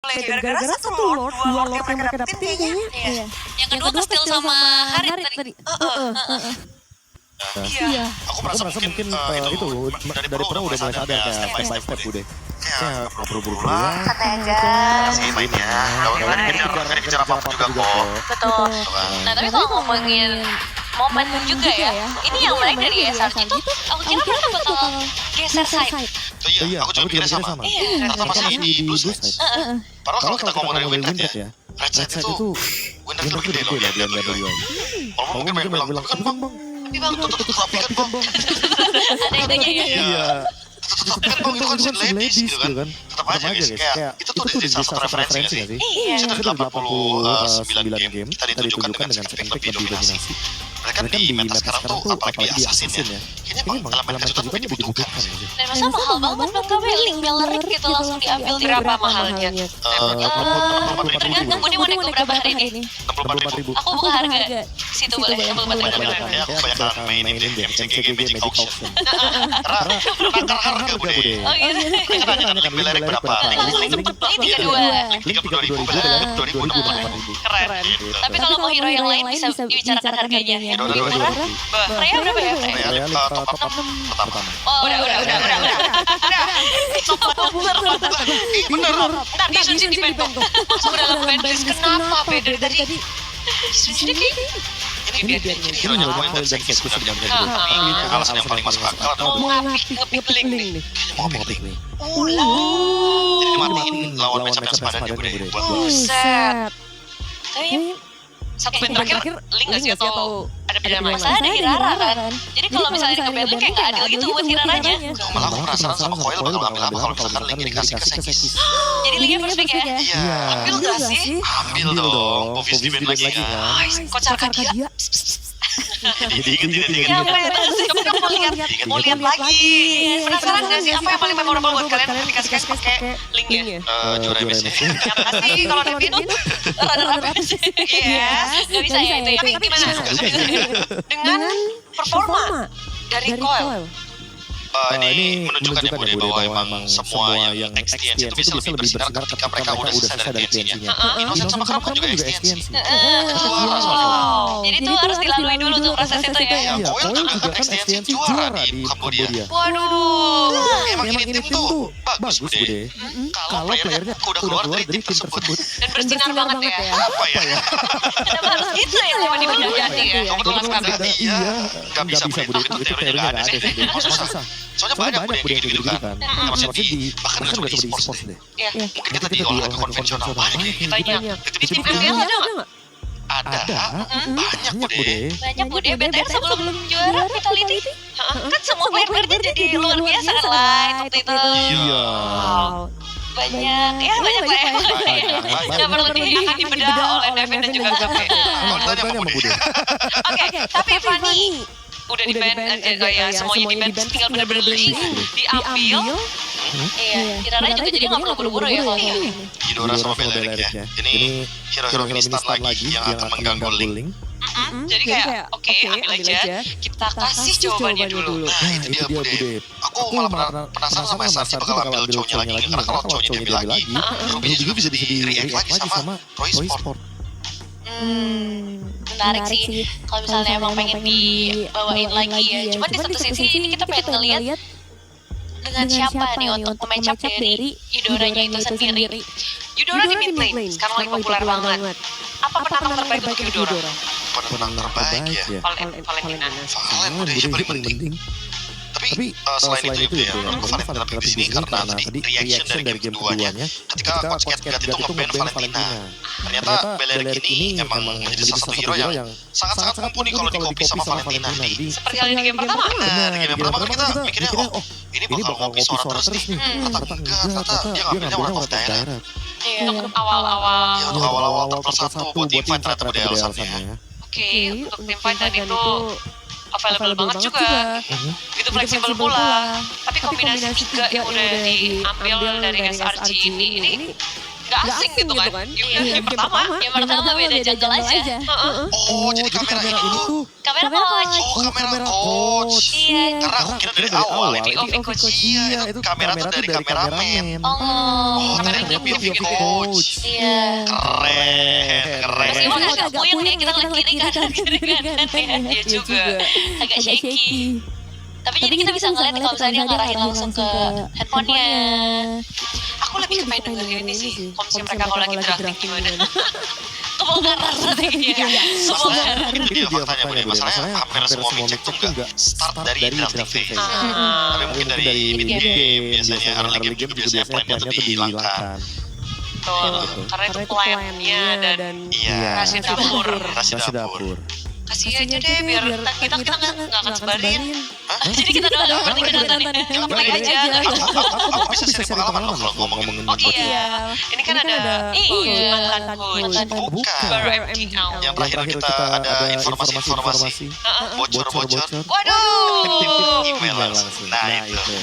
play gara-gara satu Lord, dua Lord yang mereka dapetin kayaknya. Iya. Yang kedua ke steal sama Harit tadi. Iya. Aku merasa mungkin itu dari pernah udah mulai sadar kayak step by step udah. Ya nggak perlu buru-buru lah. Santai aja. Masih main ya. Gak dikejar apa-apa juga kok. Betul. Nah tapi kalau ngomongin momen juga ya, ini yang menarik dari SRG itu, aku kira mereka bakal geser side. Iya, aku juga mikirnya sama. Ternyata masih di blue side. Padahal kalau kita ngomong dari win rate ya, red side itu win rate tergede loh ya di NWI. Kalau mungkin banyak bilang, kan bang, Tapi bang, tutup api kan bang. ada itunya ya. Iya. Tapi kan bang itu kan sin ladies gitu kan. Tetap aja guys, kayak itu tuh dari salah satu referensi gak sih? Iya. Itu dari 89 game, kita ditunjukkan dengan second pick lebih dominasi. Mereka di meta sekarang tuh apalagi di assassin ya. Kayaknya emang elemen kejutan tuh dibutuhkan. Dan masa mahal banget bang kami link Bellerik gitu langsung diambil di berapa mahalnya? Tergantung Budi mau naik berapa hari ini? 64.000. Aku buka harga situ boleh 64.000. Ya, aku banyak mainin deh MCGG Magic Auction. Karena harga bude. Oh gitu. Kita nanya kan Bellerik berapa? Ini kedua. Link 32.000, Bellerik 2.000. Keren. Tapi kalau mau hero yang lain bisa dibicarakan harganya. Freya berapa ya? Freya top up pertama. Oh udah. Top up. Bener. Ntar di Sunsin di band tuh. Sudah nge-band kenapa beda dari tadi? Sunsin Ini hero-nya lumayan dari Zeki sebenarnya. Ini alasan yang paling masuk akal adalah mau nge-pick link nih. mau nge-pick nih. Jadi Dimatiin lawan matchup yang sepadannya bude. Buset. Tapi satu band terakhir link gak sih atau ada beda masalah ada Hirara kan? Jadi kalau misalnya nge-band link kayak gak adil gitu buat Hiraranya. Malah aku penasaran sama Coil bakal ngambil apa kalau misalkan link dikasih ke Sekis. Jadi linknya first pick ya? Iya. Ambil gak sih? Ambil dong. Obvious di band lagi kan. Kocar dia. Jadi inget. Ya beres sih, kamu mau lihat lagi. Penasaran gak sih apa yang paling memorable buat kalian dikasih pakai linknya? Juara MSC. Yang pasti kalau Nevin runner up sih. Iya, gak bisa ya itu ya. Tapi gimana? Dengan performa dari Coil. Ini menunjukkan ya Bude bahwa emang semua yang XTNC itu bisa lebih bersinar ketika mereka udah selesai dari TNC-nya. Innocent sama Kamu juga XTNC. Jadi itu harus dilalui dulu tuh proses itu ya. Iya, Coil juga kan XTNC juara di Kambodia. Waduh. Emang ini tim tuh bagus Bude. Kalau playernya udah keluar dari tim tersebut. Dan bersinar banget ya. Apa ya? Kenapa harus gitu ya cuma di bidang jadi ya? Kebetulan kan iya. Gak bisa Bude, itu teorinya gak ada sih. Masa? Soalnya banyak Bude yang gitu kan. Maksudnya bahkan gak cuma di e-sports deh. Mungkin kita di olahraga konvensional banyak yang gitu. Di tim MPL ada gak? Ada, banyak Bude. Banyak Bude, BTR sebelum juara Vitality. Kan semua player-playernya jadi luar biasa kan light waktu itu. Iya. Banyak lah ya. Gak perlu dibedah oleh Nevin dan juga Gape. Tanya sama Bude. Oke, tapi Fanny udah di band ya semuanya di band tinggal bener-bener diambil. Iya, Hirara juga jadi nggak perlu buru-buru ya kalau ini. Yudora sama Bellerik ya. Ini hero-hero ministan lagi yang akan mengganggu Link. Jadi kayak oke, ambil aja. Kita kasih jawabannya dulu. Nah itu dia Bude. Aku malah penasaran sama SRC bakal ambil cowoknya lagi. Karena kalau cowoknya diambil lagi, Ruby juga bisa di-react lagi sama Roy Sport. Menarik sih kalau misalnya emang pengen dibawain lagi ya. Cuman di satu sisi ini kita pengen ngeliat dengan siapa nih untuk match up dari Yudoranya itu sendiri. Yudora di mid lane sekarang lagi populer banget. Apa penantang terbaik untuk Yudora? Penantang terbaik ya? Valentina. Valen udah yang paling penting. Tapi selain itu ya, Valentina dalam game ini karena tadi reaction dari game keduanya ketika Coach Cat itu nge-ban Valentina. Ternyata Bellerik ini emang menjadi salah satu hero yang sangat-sangat mumpuni kalau di-copy sama Valentina. Seperti halnya di game pertama. Benar, di game pertama kita mikirnya oh ini bakal copy Sora terus nih. Ternyata enggak, ternyata dia ngambilnya World of Direct. Untuk awal-awal. Ya untuk awal-awal top 1 buat teamfight ternyata beda alasannya. Oke, untuk teamfight dan itu available banget juga, itu fleksibel pula. Tapi kombinasi tiga yang udah diambil dari SRG ini nggak nggak asing gitu kan. Yang pertama beda jungle aja. Oh, jadi kamera itu Kamera coach. Oh, kamera coach. Iya. Karena aku kira dari awal ini POV coach. Iya, itu kamera tuh dari kameramen. Oh, ternyata POV coach. Iya. Keren. Meskipun agak puyeng nih kita ngeliat kiri kanan ya. Dia juga agak shaky. Tapi jadi kita bisa ngeliat kalau misalnya dia ngarahin langsung ke handphonenya. Aku lebih kepengen dengerin ini sih. Kalau misalnya mereka kalau lagi drafting gimana. Kebongkar strateginya. Kebongkar. Itu dia faktanya, Budi. Masalahnya hampir semua mid-check tuh nggak start dari drafting phase. Tapi mungkin dari mid-game, biasanya early game juga biasanya plan-nya tuh dihilangkan. Betul, karena itu plan-nya dan rahasia dapur. Kasih aja deh biar kita nggak akan sebarin. Jadi kita doang bertiga nontonnya. Kita play aja. Aku bisa sering pengalaman kalau ngomongin. Oh iya. Ini kan ada mantan coach. Bukan. Yang terakhir kita ada informasi. Bocor. Waduh. Email langsung. Nah itu.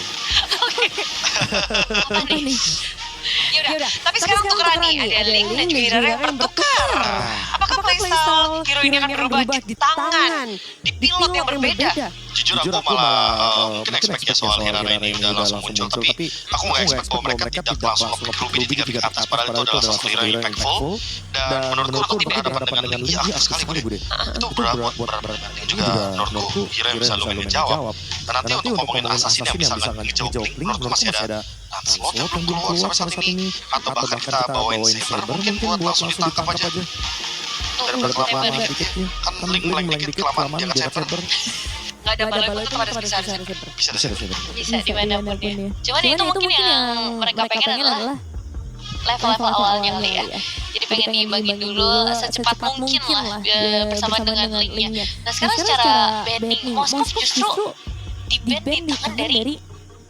Apa nih? Yaudah, tapi sekarang tukeran nih, ada Link dan juga Irara yang bertukar. Apakah playstyle hero ini akan berubah di tangan, di pilot yang berbeda? Jujur aku malah mungkin expect-nya soal Irara ini udah langsung muncul, tapi aku nggak expect bahwa mereka tidak langsung nge-pick Ruby di 3 pick atas, padahal itu adalah sosok hero yang impactful. Dan menurutku aku tidak berhadapan dengan Link, iya sekali Bude. Itu berat buat juga menurutku hero yang bisa lu menjawab. Dan nanti untuk ngomongin assassin yang bisa ngejawab Link, menurutku masih ada slot yang belum keluar sampai saat ini, atau bahkan kita bawain Saber mungkin buat langsung ditangkap aja daripada kelamaan dikitnya. Kan Link meleng dikit kelamaan dia Saber. Nggak ada balon itu pada bisa dimanapun ya. Cuman itu mungkin yang mereka pengen adalah level-level awalnya kali ya. Jadi pengen dibagi dulu secepat mungkin lah bersama dengan Linknya. Nah sekarang secara banding Moskov justru di-ban di tangan dari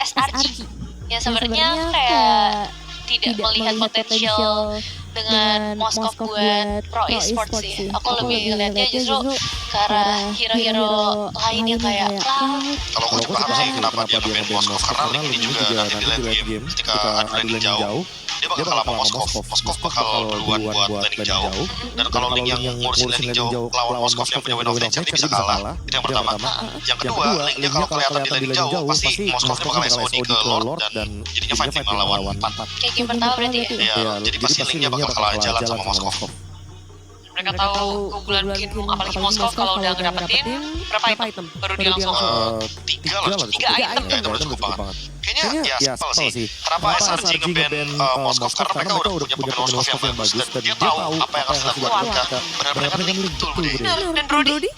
SRG. Ya sebenarnya kayak tidak melihat potensial dengan Moskov buat pro e-sports sih. Aku lebih ngeliatnya justru ke arah hero-hero lainnya kayak Cloud. Kalau aku juga paham sih kenapa dia nge-ban Moskov, karena Link ini juga nanti di late game ketika adu landing jauh dia bakal kalah sama Moskov bakal duluan buat landing jauh. Dan kalau Link yang ngurusin landing jauh lawan Moskov yang punya win of nature, dia bisa kalah. Itu yang pertama. Yang kedua, Linknya kalau kelihatan di landing jauh pasti Moskovnya bakal SOD ke Lord dan jadinya fight melawan 4. Kayak game pertama berarti ya? Iya, jadi pasti Linknya bakal kalah jalan sama Moskov. Mereka tahu keunggulan mungkin apalagi Moskov kalau udah ngedapetin berapa item? Baru dia langsung 3 item. Itu udah cukup banget. Kayaknya ya simpel sih. Kenapa SRG nge-ban Moskov? Karena mereka udah punya pemain Moskov yang bagus dan dia tahu apa yang harus dilakukan ketika berhadapan dengan Link. Dan Brody?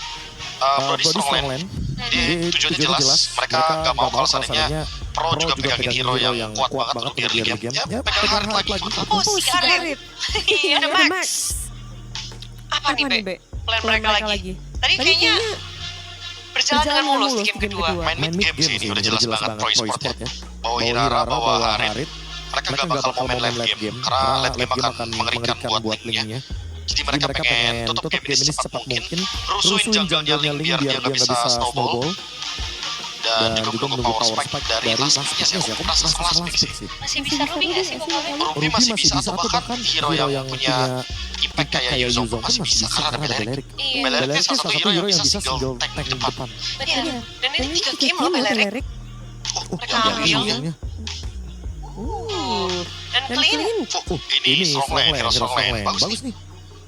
Brody Strongland. Dia tujuannya jelas. Mereka gak mau kalau seandainya Pro juga pegangin hero yang kuat banget untuk di early game. Ya pegang Harit lagi. Oh si Harit. Ada Max. Apa nih Be? Plan mereka lagi. Tadi kayaknya berjalan dengan mulus di game kedua. Main mid game sih ini udah jelas banget pro e-sportnya. Bawa Irara, bawa Harit. Mereka gak bakal mau main late game karena late game akan mengerikan buat Linknya. Jadi mereka pengen tutup game ini secepat mungkin, rusuhin jungle-nya Link biar dia gak bisa snowball. Dan juga menunggu power spike dari last picknya sih. Aku merasa last pick sih. Masih bisa Ruby gak sih pokoknya? Ruby masih bisa atau bahkan hero yang punya impact kayak Yuzong pun masih bisa karena ada Beleric. Beleric salah satu hero yang bisa single tank di depan. Benar. Dan ini 3 game loh Beleric. Mereka ambil. Dan Clean. Ini Strongland, bagus nih.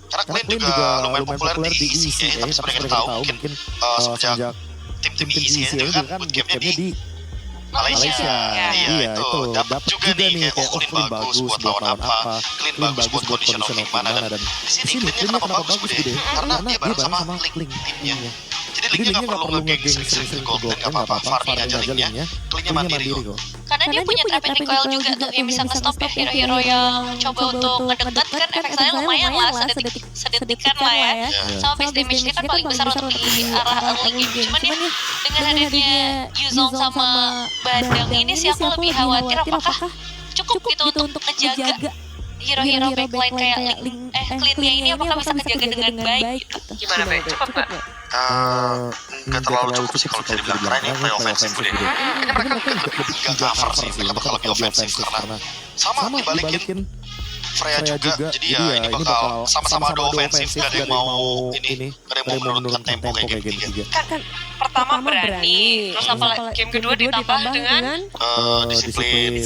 Karena Clean juga lumayan populer di ECA, tapi seperti kita tahu mungkin semenjak tim ECA juga kan bootcampnya di Malaysia. Iya itu dapat juga nih kayak Clean bagus buat lawan apa, Clean bagus buat conditional gimana, dan di sini Clean kenapa bagus Bude? Karena dia bareng sama Link timnya. Jadi Linknya gak perlu nge-geng sering-sering ke gold tank, gak apa-apa, farming aja Linknya. Linknya mandiri kok. Karena dia punya trap recoil juga tuh yang bisa nge-stop ya hero-hero yang coba untuk ngedekat kan efek saya lumayan lah, sedetikan lah ya. Sama base damage-nya kan paling besar untuk di arah early game. Cuman ya dengan adanya Yuzong sama Bandang ini sih aku lebih khawatir apakah cukup gitu untuk ngejaga hero-hero backline kayak Clean-nya ini apakah bisa ngejaga dengan baik gitu. Gimana Be? Cepat Mbak? Nggak terlalu cukup sih kalau bisa dibilang, karena ini play offensive deh. Kayaknya mereka lebih gak cover sih, mereka bakal lebih offensive karena sama dibalikin Freya juga, jadi ya ini bakal sama-sama ada ofensif, gak ada yang mau ini, gak ada yang mau menurunkan tempo kayak game ketiga. Kan pertama berani, terus game kedua ditambah dengan Disiplin.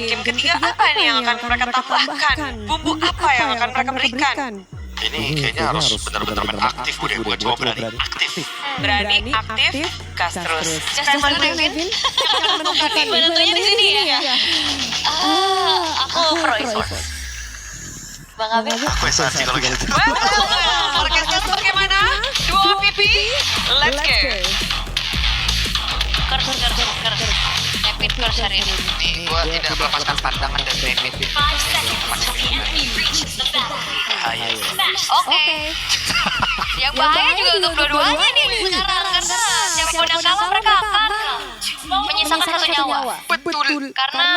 Game ketiga apa nih yang akan mereka tambahkan? Bumbu apa yang akan mereka berikan? Ini kayaknya harus benar-benar main aktif deh, bukan cuma berani aktif. Berani, aktif, gas terus. Just mana Kevin? Penentunya di sini ya? Aku pro e-sport. Bang Abel? Aku esensi kalau gitu. Forecast bagaimana? Dua pipi, let's go. Ker. David Ker hari ini. Gua tidak melepaskan pandangan dari David. Oke. Yang bahaya juga untuk dua-duanya nih sekarang, karena siapapun yang kalah mereka akan menyisakan satu nyawa. Betul. Karena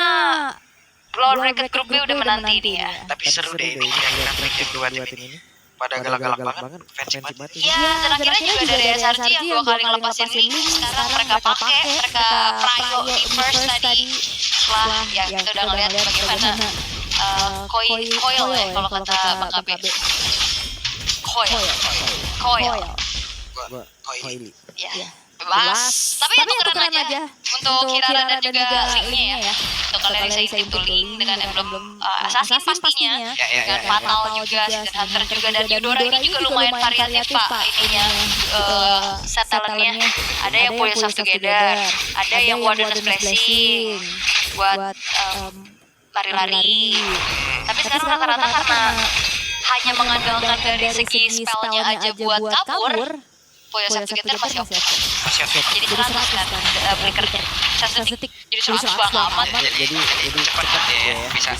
lawan bracket grup B udah menanti nih ya. Tapi seru deh ini kira-kira bracket dua tim ini. Pada galak-galak banget, fancy banget. Iya, dan akhirnya juga dari SRG yang 2 kali ngelepasin link, sekarang mereka pakai, mereka Prayo di first tadi. Setelah ya kita udah ngeliat bagaimana coil ya kalau kata Bang Kabe. Coil. Ya, bebas. Tapi itu keren aja. Untuk Kirara dan juga linknya ya. Untuk kalian bisa intip tuh link dengan emblem assassin pastinya. Dan Fatal juga, Season Hunter juga, dan Eudora ini juga lumayan variatif Pak ininya. Set talentnya. Ada yang punya Self Together, ada yang Wilderness Blessing buat lari-lari. Tapi sekarang rata-rata karena hanya mengandalkan dari segi spellnya aja buat kabur, Poyo Self Together masih oke. Jadi 100 kan, breaker 100 detik. Jadi 100 bang amat. Jadi cepat ya, bisa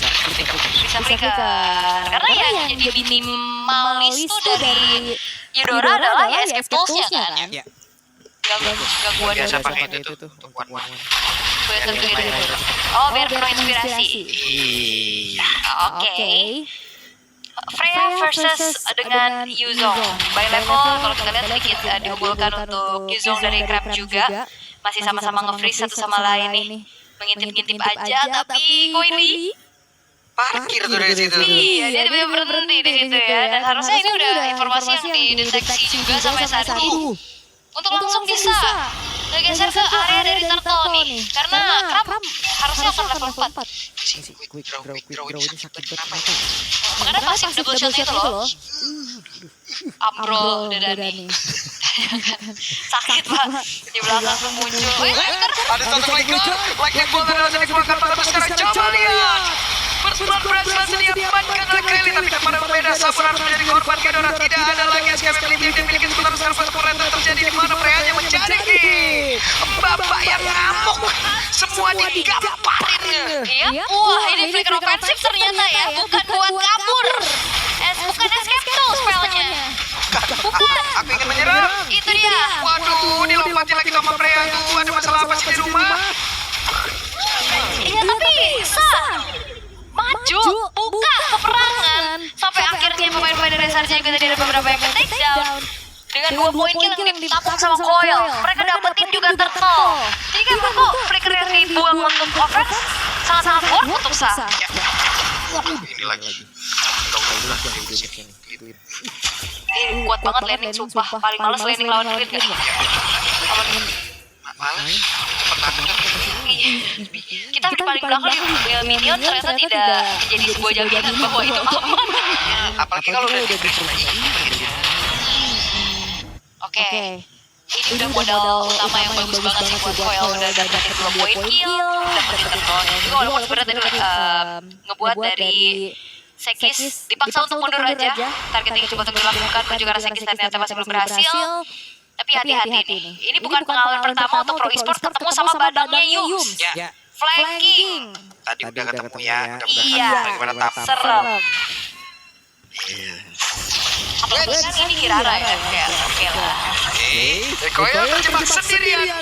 breaker. Karena yang jadi minimalis tuh dari Eudora adalah ya escape tools-nya kan. Gangguan biasa pakai itu tuh untuk one. Oh, biar berinspirasi. Oke. Freya versus dengan Yuzong. By level kalau kita lihat sedikit diunggulkan untuk Yuzong dari Crab juga. Masih sama-sama nge-freeze satu sama lain nih. Mengintip-ngintip aja, tapi Koili Parkir tuh dari situ. Iya, dia udah berhenti di situ ya. Dan harusnya ini udah informasi yang dideteksi juga sampai saat ini. Untuk langsung bisa geser ke area dari turtle nih. Karena Crab harusnya akan level 4. Quick draw ini sakit banget. Karena pasif double shot itu loh. Ambro Dedani. Sakit Pak. Di belakang muncul. Ada satu like buat adalah jadi kebakar pada sekarang. Coba lihat. Berat masih diamankan oleh Kelly, tapi kepada berbeda Samurai menjadi korban Kedora. Tidak ada lagi SKM yang dimiliki sebentar sekarang satu kurenta terjadi di mana Freya menjadi bapak yang ngamuk. Semua digamparin. Iya. Wah, ini flicker offensive ternyata ya, bukan buat kabur. Bukan escape tool spellnya. Bukan. Aku ingin menyerang. Itu dia. Waduh, dilompatin lagi sama Freya tuh. Ada masalah apa sih di rumah? Iya, tapi bisa maju, buka peperangan sampai akhirnya pemain-pemain dari SRG juga tadi ada beberapa yang take down dengan 2 poin kill yang ditampung sama Coil. Mereka dapetin juga turtle. Jadi kan kok flicker yang dibuang untuk offense sangat-sangat worth untuk Sa. Ini lagi. Ini kuat banget landing, sumpah. Paling males landing lawan Queen ya. Kita di paling belakang di minion ternyata tidak menjadi sebuah jaminan bahwa itu aman. Apalagi kalau udah di Oke. Ini udah modal utama yang bagus banget sih buat Coil. Udah dapetin 2 poin kill, dapetin turtle. Juga walaupun sebenarnya tadi ngebuat dari Sekis dipaksa untuk mundur aja. Target yang coba untuk dilakukan dan juga Sekis ternyata masih belum berhasil. Tapi hati-hati nih. Ini bukan pengalaman pertama untuk pro e-sport ketemu sama badannya Yums. Flanking. Tadi udah ketemu ya. Iya. Serem. Apalagi kan ini Kirara ya. Oke lah. Coil terjebak sendirian.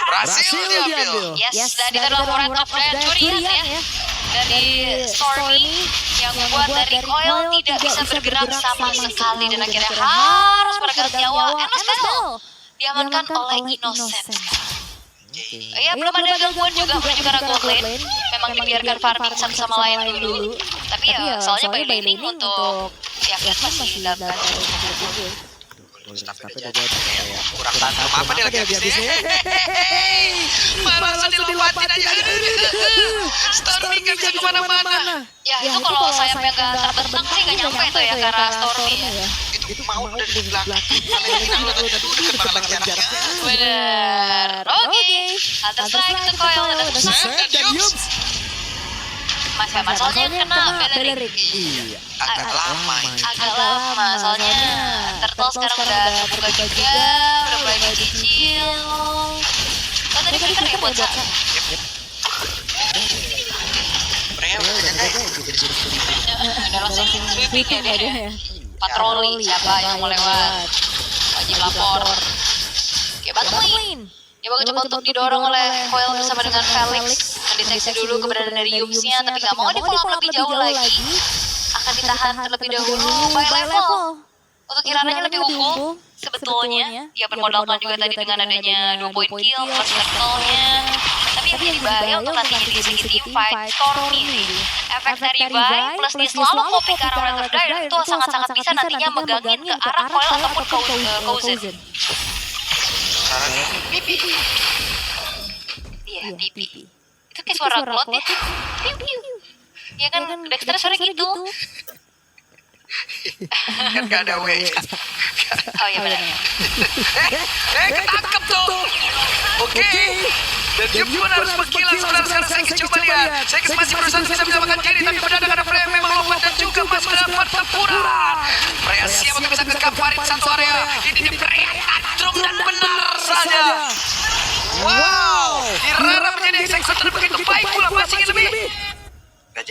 Berhasil diambil. Yes, dan itu adalah Moran of Curian ya. Dari Stormy yang membuat dari Coil tidak bisa bergerak sama sekali dan akhirnya harus meregang nyawa. Endless Battle diamankan oleh Innocent. Ya, belum ada gangguan juga menuju ke arah gold lane. memang dibiarkan farming satu sama lain dulu. Tapi ya soalnya by laning untuk ya kan masih dapat. Kurang tantrum apa dia lagi habis nih? Malah langsung dilompatin aja. Stormy gak bisa kemana-mana. Ya itu kalau sayapnya gak terbentang sih gak nyampe tuh ya ke arah Stormy ya. Itu mau dari belakang. Deket banget lagi jaraknya. Bener. Oke. Counter strike itu coil dan Dan Yums. Mas soalnya kena Beleric. Iya. Agak lama. Agak lama soalnya Turtle sekarang udah terbuka juga, udah mulai dicicil. Oh tadi flicker ya buat Sa? Udah langsung sweeping ya dia. Patroli siapa yang mau lewat, wajib lapor. Oke bantuin. Dia bakal coba untuk didorong oleh Coil bersama dengan Felix. Mendeteksi dulu keberadaan dari Yumsnya, tapi nggak mau di follow up lebih jauh lagi. Akan ditahan terlebih dahulu by level. Untuk Kiraranya lebih unggul sebetulnya. Dia bermodalkan juga tadi dengan adanya 2 point kill plus turtle-nya. Tapi yang jadi bahaya untuk nantinya di segi team fight Stormy ini. Efek dari Buy plus dia selalu copy ke arah Weather Dryer itu sangat-sangat bisa nantinya megangin ke arah Coil ataupun Kozen. Pipi. Iya, pipi. Itu kayak suara klot ya. Piu piu. Ya kan Dexter suara gitu. Kan gak ada W. Oh iya benar. Ketangkep tuh. Oke. Dan Yum pun harus mengkilat sekarang saya coba lihat. Saya masih berusaha untuk bisa menyamakan Jenny, tapi mendadak ada Freya memang lompat dan juga masuk ke dalam pertempuran. Freya siap untuk bisa kegamparin satu area. Ini Freya tantrum dan benar saja. Wow, Kirara menjadi eksekutor begitu baik pula, masih ingin lebih. Gak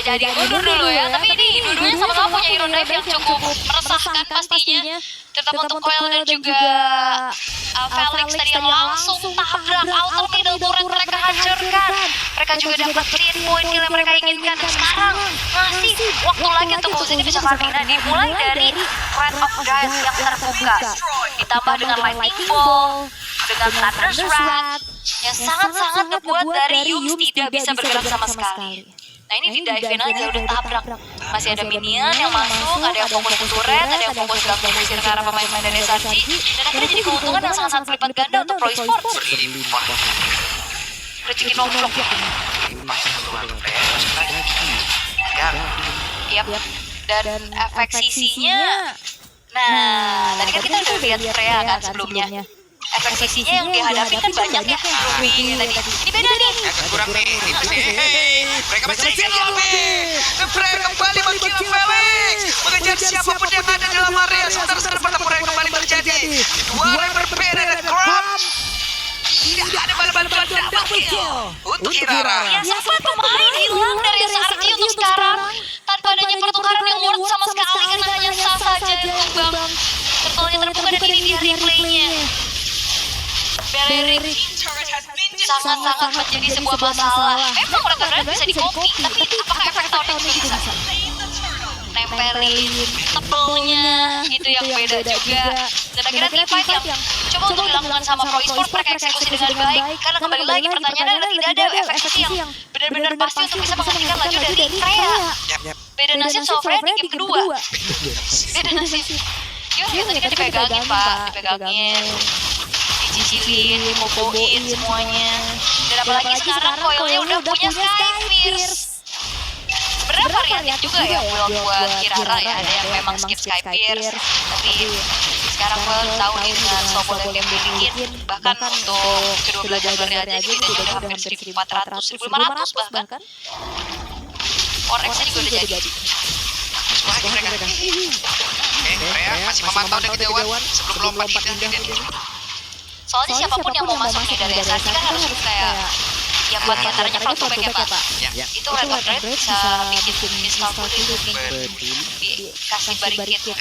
jadi mundur dulu ya, tapi ini dua-duanya sama-sama punya hero drive yang cukup meresahkan pastinya, terutama untuk Coil dan juga Felix tadi yang langsung tabrak auto middle turret mereka hancurkan. Mereka juga dapat 3 point kill yang mereka inginkan. Sekarang masih waktu lagi untuk Kozen ini bisa farming. Nah, dimulai dari Red of Giants yang terbuka, ditambah dengan Lightning Ball, dengan Thunder's Wrath yang sangat-sangat ngebuat dari Yums tidak bisa bergerak sama sekali. Nah ini di dive-in aja udah tabrak. Masih ada minion yang masuk, ada yang fokus ke turret, ada yang fokus ganggu musir ke arah pemain-pemain dari SRG. Dan akhirnya jadi keuntungan yang sangat-sangat berlipat ganda untuk Pro Esports. Rezeki nomplok. Yap. Dan efek sisinya. Nah, tadi kan kita udah lihat Freya kan sebelumnya. Efek sisinya yang dihadapi kan banyak ya. Ruby tadi. Ini beda nih. Agak kurang nih, tipis nih. Mereka masih ingin lebih. Freya kembali mengkill Felix. Mengejar siapapun yang ada dalam area. Sementara pertempuran kembali terjadi. Dua orang berbeda dan Crumb. Tidak ada bal-balan double kill untuk Kirara. Ya sempat pemain hilang dari SRG untuk sekarang. Tanpa adanya pertukaran yang worth sama sekali. Karena hanya Sa saja yang tumbang. Tertolnya terbuka dan ini dia replaynya. Beleric sangat-sangat menjadi sebuah masalah. Memang mereka bisa di-copy, tapi apakah efek tahun ini bisa? Nempelin tebelnya, itu yang beda juga. Dan akhirnya team fight yang coba untuk dilakukan sama Pro Esports, mereka eksekusi dengan baik. Karena kembali lagi pertanyaannya adalah tidak ada efek sisi yang benar-benar pasti untuk bisa menghentikan laju dari Freya. Beda nasib sama Freya di game kedua. Beda nasib. Yuk, tadi kan dipegangin Pak, dipegangin. Dicicilin, moboin semuanya. Dan apalagi sekarang Coilnya udah punya Skyfierce. Sebenarnya variatif juga ya buat Kirara ya. Ada yang memang skip Skyfierce, tapi sekarang Coil tahu nih dengan snowball yang dia milikin. Bahkan untuk kedua belah jalurnya aja setidaknya udah hampir 1.400, 1.500 bahkan. Forex-nya juga udah jadi. Oke, Freya masih memantau dan kejauhan sebelum lompat indah. Soalnya siapapun yang mau masuk nih dari SRG kan harus kayak ya buat diantaranya front to back ya Pak. Itu Red Hot Red bisa bikin miscalculate nih. Dikasih barricade.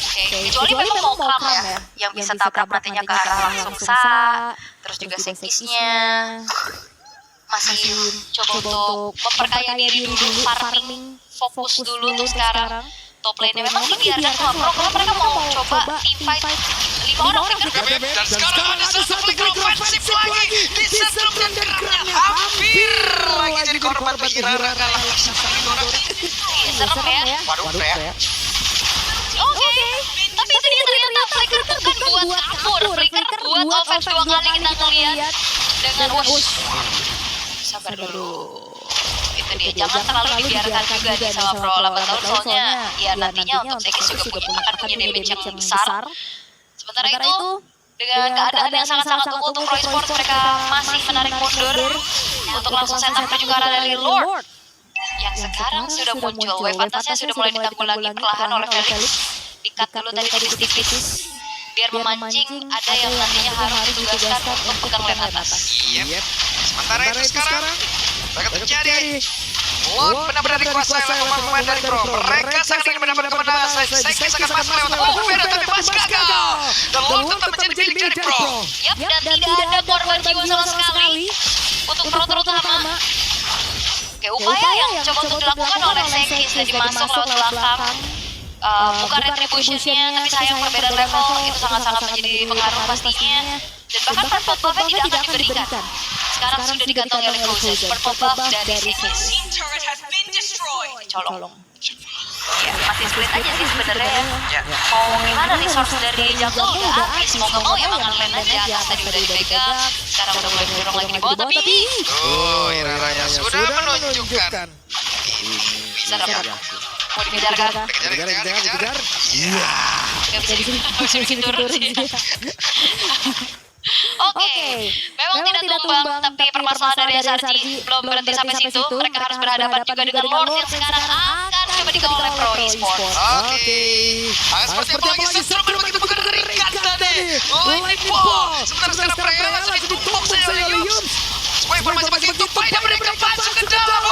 Oke, kecuali memang mau kram ya, yang bisa tabrak nantinya ke arah langsung Sa. Terus juga Sekisnya masih coba untuk memperkaya diri dulu, farming fokus dulu tuh sekarang. Top lane-nya memang dibiarkan sama Pro karena mereka mau coba team fight 5 orang flicker. Dan sekarang ada satu flicker ofensif lagi di setrum dan kerannya hampir lagi jadi korban bagi Rara kalah sama Yudora. Serem ya. Waduh, Freya. Oke, tapi itu dia ternyata flicker bukan buat kabur, flicker buat offense 2 kali kita ngeliat dengan wush. Sabar dulu. Itu dia, jangan terlalu dibiarkan juga nih sama Pro 8 tahun soalnya ya nantinya untuk Sekis juga akan punya damage yang besar. Sementara itu, dengan keadaan yang sangat-sangat unggul untuk Pro Esports, mereka masih menarik mundur untuk langsung setup menuju ke arah dari Lord. Yang sekarang sudah muncul, wave atasnya sudah mulai ditanggulangi perlahan oleh Felix. Di-cut dulu tadi tipis-tipis biar memancing, ada yang nantinya harus ditugaskan untuk pegang lane atas. Yep. Sementara itu sekarang mereka terjadi Lord benar-benar dikuasai oleh pemain dari Pro. Mereka sangat ingin mendapatkan kemenangan. Sekis akan masuk lewat Beda tapi masih gagal. Dan Lord tetap menjadi milik dari Pro. Yap, dan tidak ada korban jiwa sama sekali untuk Pro terutama. Oke, upaya yang coba untuk dilakukan oleh Sekis tadi masuk lewat belakang. Bukan retributionnya, tapi sayang perbedaan level itu sangat-sangat menjadi pengaruh pastinya. Dan bahkan purple buff tidak akan diberikan. Sekarang sudah digantongi oleh Frozen. Purple buff dari Sekis. Colong. Ya, masih split aja sih sebenarnya ya. Mau gimana resource dari jungle udah habis, mau gak mau ya makan lane aja. Atas tadi udah dipegang, sekarang udah mulai mendorong lagi di bawah, tapi Iranya sudah menunjukkan bisa dapat. Mau dikejar kan? Dikejar. Gak bisa bikin turun sih. Oke, memang tidak tumbang, tapi permasalahan dari SRG belum berhenti sampai situ. Mereka harus berhadapan juga dengan Lord yang sekarang akan coba dikawal oleh Pro Esports. Oke. Seperti apa lagi Setrum begitu mengerikan tadi. Lightning Ball. Sementara Freya langsung ditumpuk saja oleh Yums. Supaya informasi begitu baik dan mereka masuk ke dalam.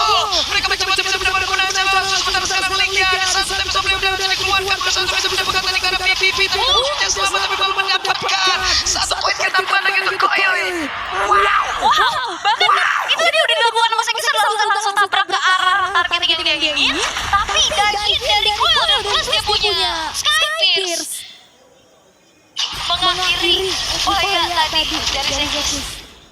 Mereka mencoba mendapatkan kemenangan. Sementara sekarang Linknya ada satu tim sebelum dia dikeluarkan bersama bisa mendapatkan lagi karena PPP yang selamat tapi belum mendapatkan satu poin ketambahan lagi untuk Koyoi. Wow, bahkan itu tadi udah dilakukan sama Sekis langsung tabrak ke arah target yang dia ingin. Tapi daging dari Coil dan plus dia punya Skypierce mengakhiri upaya tadi dari Sekis.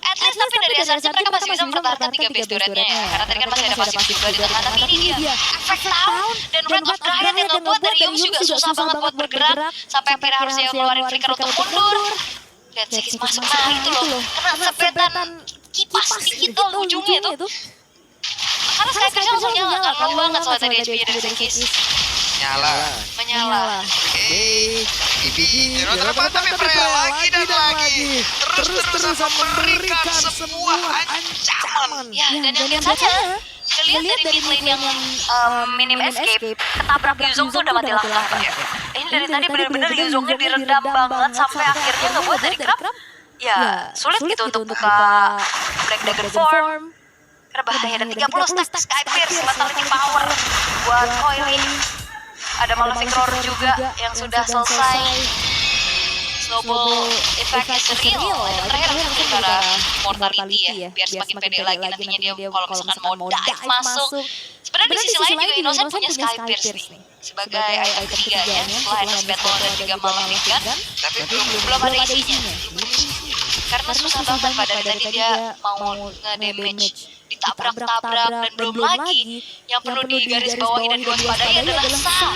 At least tapi dari SRG mereka masih bisa mempertahankan 3 base turretnya ya. Karena tadi kan masih ada pasif juga di tengah. Tapi ini dia efek down dan Red of Dryad yang ngebuat dari Yums juga susah banget buat bergerak. Sampai akhirnya harus dia ngeluarin flicker untuk mundur. Dan Sekis masuk, nah itu loh, kena sepetan kipas dikit tuh ujungnya itu. Karena Skypierce langsung nyala kan, low banget soalnya tadi HP-nya dari Sekis. Menyala. Oke. PPP. Tapi Freya lagi dan lagi. Terus-terusan memberikan sebuah ancaman. Ya, dan yang lihat saja, lihat dari mid lane yang minim escape, ketabrak Yuzong tuh udah mati langkah. Ini dari tadi benar-benar Yuzongnya diredam banget sampai akhirnya ngebuat dari Crab ya sulit gitu untuk buka Black Dagger form. Karena bahaya dan 30 stack Skypierce Vitality Power buat Coil. Ada Malefic Roar juga yang sudah selesai. Snowball effect is real. Dan terakhir mungkin ke arah Mortality ya, biar semakin pede lagi nantinya dia kalau misalkan mau dive masuk. Sebenarnya di sisi lain juga Innocent punya Skypierce nih sebagai item ketiganya setelah Endless Battle dan juga Malefic Gun. Tapi belum ada isinya. Karena susah banget pada tadi dia mau nge-damage, ditabrak-tabrak, dan belum lagi yang perlu digarisbawahi dan diwaspadai adalah Sam.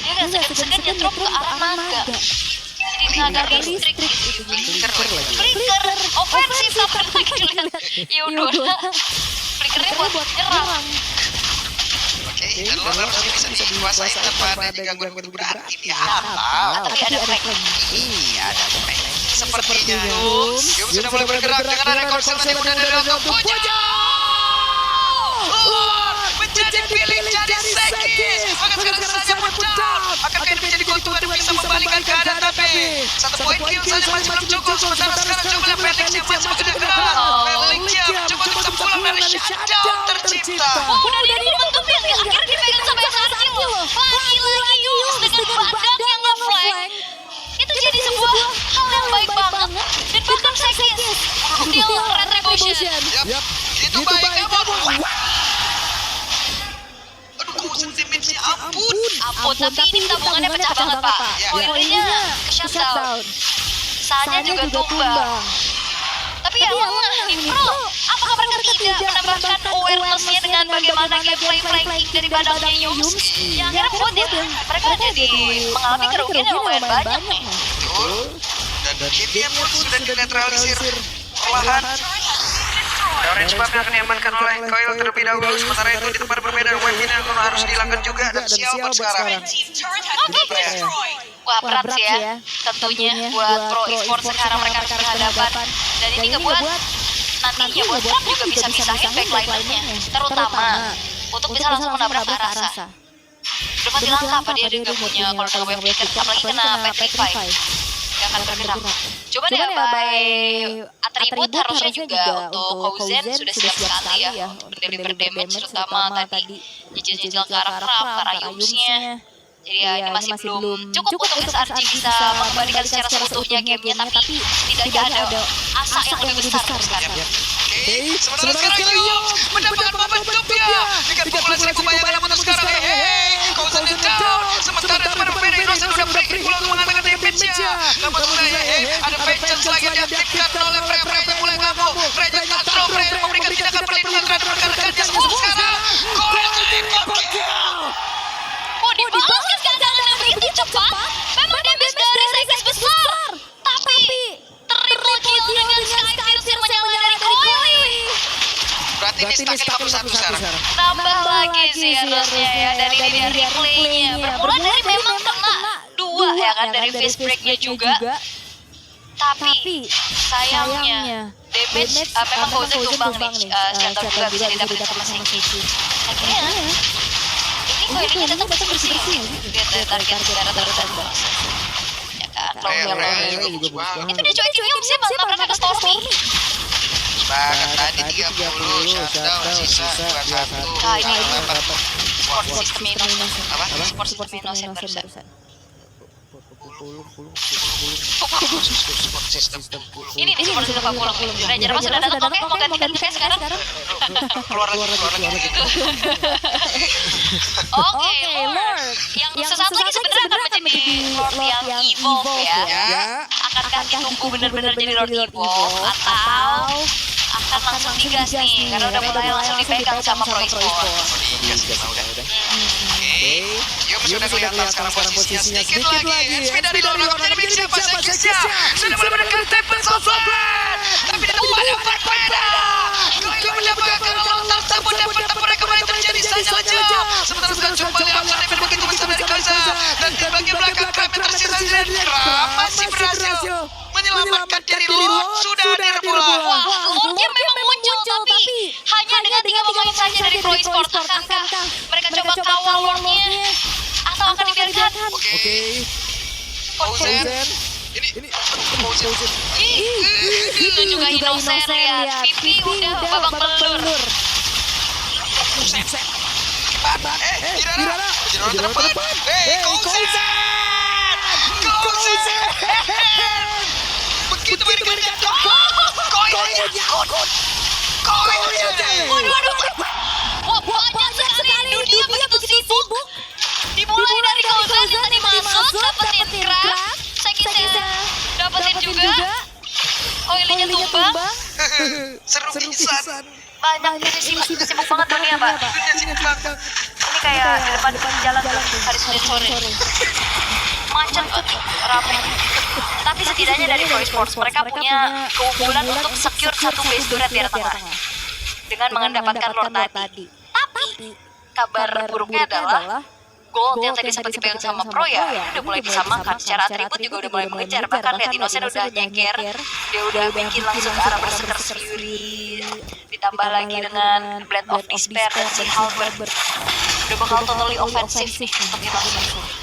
Dia gak segan-segan nyetrum ke arah naga. Jadi naga listrik, flicker, ofensif kapan lagi dilihat Yudora. Flickernya buat nyerang. Oke, dan Lord harusnya bisa dikuasai tanpa ada gangguan berarti di atas. Tapi ada flank. Iya, ada flank. Sepertinya Yums sudah mulai bergerak dengan ada konsentrasi muda dari Lord Puja. Lord menjadi pilih jadi Sekis. Maka sekarang saja Puja akan menjadi keuntungan yang bisa membalikan keadaan tapi satu poin kill saja masih belum cukup. Sementara sekarang coba Felix yang masih bergerak. Felix yang coba bisa pulang dari shutdown tercipta. Udah dia momentumnya akhirnya dipegang sampai SRG loh. Lagi Yums dengan badan yang nge-flank. Itu jadi sebuah hal yang baik banget. Dan bahkan Sekis deal retribution. Yap, itu baik. Aduh, damage-nya ampun. tapi ini tabungannya pecah banget Pak. Koilnya ke shutdown. Sanya juga tumbang. Tapi ya ini Pro, apakah mereka tidak menambahkan awareness-nya dengan bagaimana gameplay flanking dari badangnya Yums? Yang akhirnya buat ya, mereka jadi mengalami kerugian yang lumayan banyak nih. Dan Kitty pun sudah dinetralisir perlahan. Orange Buff akan diamankan oleh Coil terlebih dahulu. Sementara itu di tempat berbeda weapon yang harus dihilangkan juga. Dan sial buat sekarang. Wah berat sih ya, tentunya buat Pro Esports sekarang mereka harus berhadapan. Dan ini ngebuat nantinya buat Trump juga bisa misahin backline-nya, terutama untuk bisa langsung menabrak Arasa. Udah mati langkah apa dia nggak punya kalau nggak wave ticket, apalagi kena petrify, nggak akan bergerak. Coba deh by atribut harusnya juga untuk Kouzen sudah siap sekali ya mendeliver damage, terutama tadi nyicil-nyicil ke arah Trump, ke arah Yumsnya. Jadi ya ini masih belum cukup untuk SRG bisa mengembalikan secara seutuhnya gamenya, tapi setidaknya ada asa yang lebih besar sekarang. Sementara sekarang Yums mendapatkan momentum ya. Dengan pukulan seribu bayangan untuk sekarang. Kouzen down. Sementara teman berbeda Innocent sudah berikan pulang mengatakan damage-nya. Namun sudah ada vengeance lagi diaktifkan oleh Frey yang mulai ngamuk. Frey juga throw, Frey memberikan tindakan perlindungan terhadap rekan-rekannya. Sekarang Kouzen dipakai. Dibalaskan serangan yang begitu cepat. Memang damage dari Cycles besar, tapi triple kill dengan Skyfills yang menyala dari Coily. Berarti ini stacking 51 sekarang. Tambah lagi sih harusnya ya dari replaynya. Bermula dari memang kena 2 ya kan dari face breaknya juga. Tapi sayangnya damage memang Kouzen tumbang nih. Shutdown juga bisa didapetin sama Siki. Akhirnya ini tetap bersih. Lihat target darat terus. Ya kan, itu dia cuek-cuek sih bang, mereka ke Stormy. Bahkan tadi 30 shutdown, sisa 21. Sport system innocent. Apa? Sport system innocent barusan. Ini di sport system pulung. Ranger Mas sudah datang, oke, mau gantikan saya sekarang. Keluar lagi. Oke, Lord. Yang sesaat lagi sebenarnya akan menjadi Lord yang evolve ya. Akankah ditunggu benar-benar jadi Lord evolve atau akan langsung digas nih karena udah mulai langsung dipegang sama Pro Esports. Yums sudah kelihatan sekarang posisinya sedikit lagi. SP dari Lord akan jadi siapa saja. Sudah mulai mendekat Tempest of Blood. Tapi tidak dapat berbeda. Coil mendapatkan Lord tersebut dapat mereka kembali terjadi saja. Sementara sekarang kembali Hamza David begitu besar dari Kaza. Dan di bagian belakang Kramer tersisa dan Kram masih berhasil menyelamatkan diri. Lord sudah hadir pula. Lordnya memang muncul tapi hanya dengan 3 pemain saja dari Pro Esports. Akankah mereka coba kawal Lordnya atau akan dibiarkan? Oke. Kouzen. Ini Kouzen. Itu juga Innocent lihat. Pipi udah babak belur. Irana terdepan. Kouzen. Begitu mereka Coilnya nyangkut. Waduh. Wah, banyak sekali. Dunia begitu sibuk. Dimulai dari Kouzen yang tadi masuk, dapetin craft. Sekisnya dapetin juga. Coilnya tumbang. Seru pisan. Banyak sibuk banget dunia, Pak. Ini kayak di depan jalan hari Senin sore. Macet banget, ramai. Tapi setidaknya dari Pro Esports mereka punya keunggulan untuk secure satu base turret di tengah dengan mendapatkan Lord tadi. Tapi kabar buruknya adalah gold yang tadi sempat dipegang sama Pro ya udah mulai bisa makan. Secara atribut juga udah mulai mengejar. Bahkan lihat Innocent udah nyeker, dia udah bikin langsung ke arah Berserker Fury. Ditambah lagi dengan Blade of Despair dan si Halberd udah bakal totally offensive nih untuk Innocent.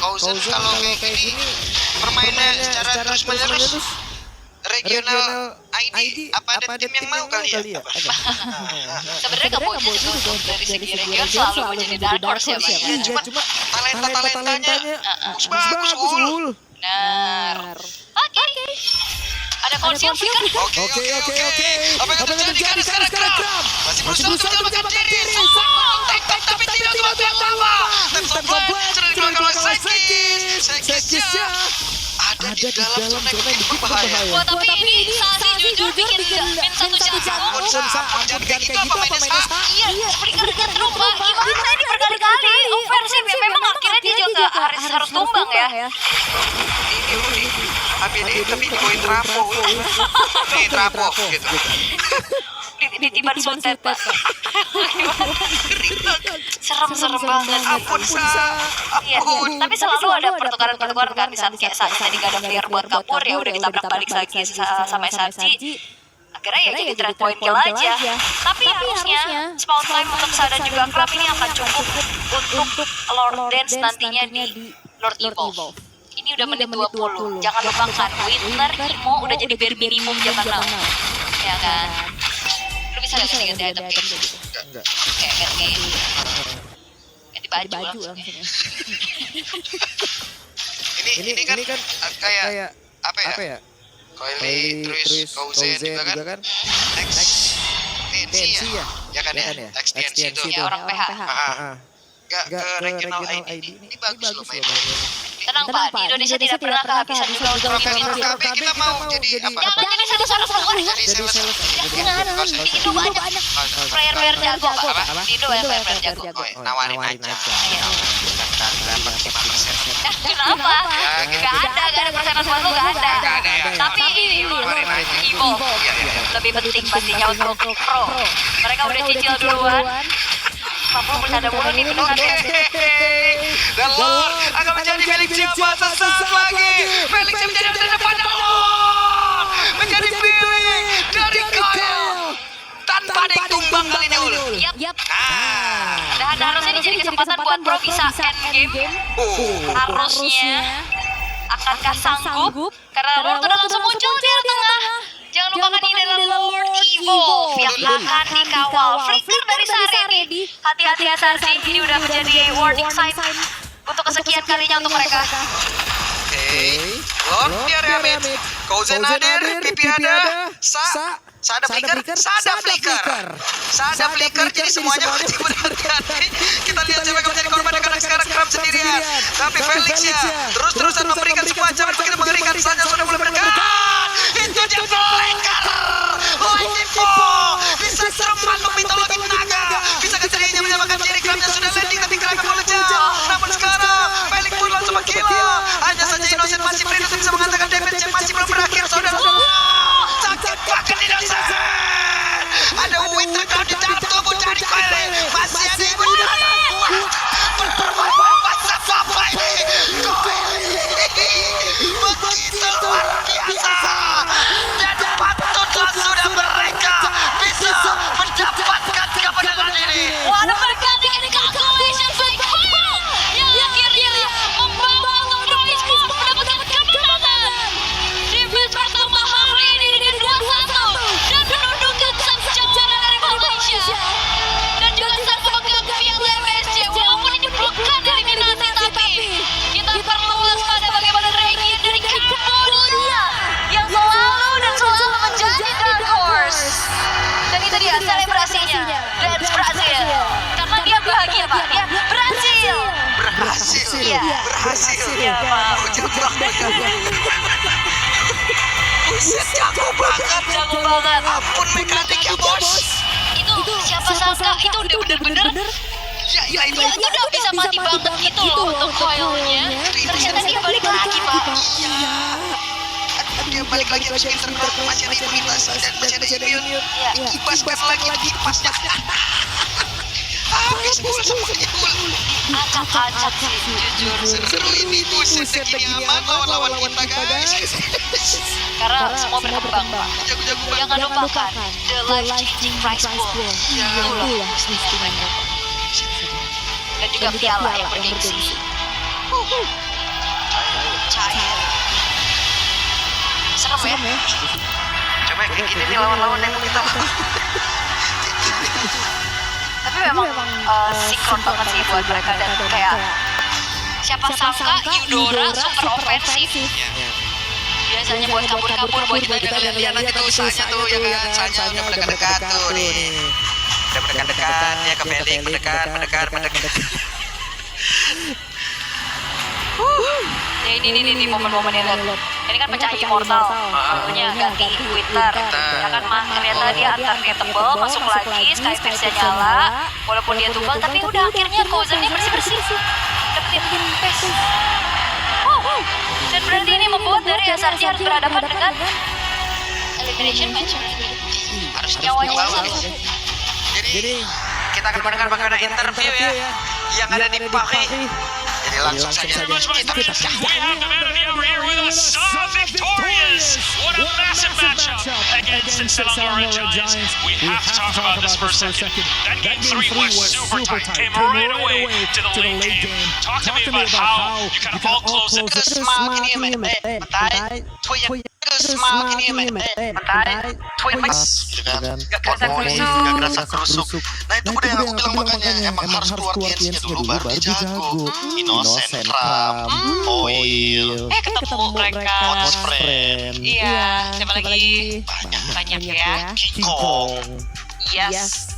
Kouzen kalau kayak gini permainnya secara terus menerus regional ID apa ada tim yang mau kali ya? Sebenarnya Kamboja juga dari segi region selalu menjadi dark horse ya Pak. Cuma talentanya bagus ul. Benar. Oke. Ada Corsair Flicker. Oke. Apa yang terjadi sekarang Kram? Masih berusaha untuk menyelamatkan diri. Tapi tidak apa-apa. sudah dikeluarkan oleh Sekisnya ada di dalam zona yang begitu berbahaya. Wah, tapi ini Sasi jujur bikin min satu jago. Jangan kayak gitu apa mainnya Sa? Iya, berkali-kali Pak. Gimana ini berkali-kali? Ofensif ya, memang akhirnya dia juga harus tumbang ya. Ini tapi poin trapo. Nih trapo gitu. Ditiban suntet Pak. Serem banget. Ampun Sa. Iya, tapi selalu ada pertukaran kan di saat kayak saat tadi gak ada player buat kapur ya udah ditabrak balik lagi sama Saji. Akhirnya ya jadi trade point kill aja. Tapi harusnya spawn time untuk Sada juga Club ini akan cukup untuk Lord Dance nantinya di Lord Evolve. Ini udah menit 20. Jangan lupakan Winter Imo udah jadi bare minimum zaman now. Ya kan? Lu bisa ganti item gitu? Enggak. Kayak ganti baju langsung. Ini kan kayak apa ya? Coily, terus Kauzen juga kan? TNC ya? Ya kan ya? XTNC itu. Ya orang PH. Gak ke regional ID. Ini bagus loh mainnya. Tenang Pak, di Indonesia tidak pernah kehabisan juga untuk Tapi kita mau jadi apa? Jangan jadi sales keluar. Jadi sales. Jangan, di Indo banyak player jago Pak. Di Indo banyak player jago. Nawarin aja. Kenapa? Gak ada persenan buat lu gak ada. Tapi ini Evo lebih penting pastinya untuk pro. Mereka udah cicil duluan. Mampu bercanda mulu nih beneran. Dan Lord akan menjadi milik siapa sesaat lagi. Felix yang menjadi masa depan Lord menjadi milik dari Kyle tanpa ada yang tumbang kali ini Ul. Yap. Dan harusnya ini jadi kesempatan buat pro bisa end game. Harusnya akankah sanggup? Karena Lord udah langsung muncul di tengah. Jangan lupakan ini adalah Lord Evo yang akan dikawal. Flicker dari Saredi. Hati-hati ya Saredi, ini udah menjadi warning sign untuk kesekian kalinya untuk mereka. Lord di area mid. Kauzen hadir, Pipi ada. Sada flicker, jadi semuanya wajib berhati-hati. Kita lihat siapa yang menjadi korban karena sekarang Kram sendirian. Tapi Felix ya, terus-terusan memberikan semua ancaman begitu mengerikan saja sudah mulai mendekat. Itu dia flicker. Wajifo bisa serempan memitologi naga. Bisa kecerianya menyamakan diri Kram yang sudah landing tapi Kram melejah. Namun sekarang Felix pun langsung menggila. Hanya saja Innocent masih beri untuk bisa mengatakan damage yang masih belum berakhir saudara. Sakit bahkan tidak sadar. Ada Winter Cloud di dalam tubuh dari Kyle. Masih ada ibu apa ini? Begitu luar biasa. Dan patutlah sudah mereka bisa mendapatkan kemenangan ini. Waduh, berganti calculation by Kyle yang akhirnya membawa Lord Evo mendapatkan kemenangan. Di match pertama hari ini dengan 2-1 dan menundukkan sang juara dari Malaysia dan juga sang pemegang piala MSC. Walaupun ini bukan eliminasi, tapi kita perlu waspada bagaimana ranking dari Cambodia yang selalu menjadi dark horse. Dan itu dia selebrasinya, Dance Brazil. Karena dia bahagia Pak, dia berhasil. Iya. Iya Pak. Buset, jago banget. Ampun mekaniknya bos. Itu siapa sangka itu udah bener-bener Ya itu dia udah bisa mati banget gitu loh untuk Coil-nya. Ternyata dia balik lagi Pak. Iya. Dia balik lagi terus Winter Cloud masih ada imunitas dan masih ada imun. Kipaskan lagi kipasnya. Habis Bul semuanya Bul. Acak-acak sih jujur. Seru ini buset begini aman lawan kita guys. Karena semua berkembang Pak. Jago-jago banget. Jangan lupakan the life-changing prize pool. Itulah istimewa. Dan juga piala yang bergengsi. Cair. Serem ya. Coba kayak gini nih lawan-lawan yang kita. Tapi memang sinkron banget sih buat mereka dan kayak siapa sangka Eudora super ofensif. Biasanya buat kabur-kabur buat Kita lihat nanti tuh Sanya tuh ya kan. Sanya udah mendekat-dekat tuh nih. Udah mendekat-dekat ya ke Felix, mendekat. Ya ini momen-momen yang ini kan pecah immortal, makanya ganti Twitter. Ya kan mah ternyata dia antarnya tebel, masuk lagi, Skyfishnya nyala, walaupun dia tumbal, tapi udah akhirnya Kozernya bersih-bersih, dapetin pace. Dan berarti ini membuat dari SRG harus berhadapan dengan elimination match. Harus Nyawanya dibawa. satu. Jadi kita akan mendengar bagaimana interview ya yang ada di Paris. Jadi langsung saja kita We have the man of the hour here with us, Saw victorious! What a massive matchup against the Selangor Giants. We have to talk about this for a second. That game 3 was super tight, came right away to the late game. Talk to me about how you kind of all close it. Gak kerasa kerusuk. Nah itu udah yang aku bilang makanya emang harus keluar TNC-nya dulu baru dia jago. Innocent, Ram, Oil, Ketemu mereka. Hot Friend, Iya, siapa lagi? banyak Banyak ya. Kikong. Yes.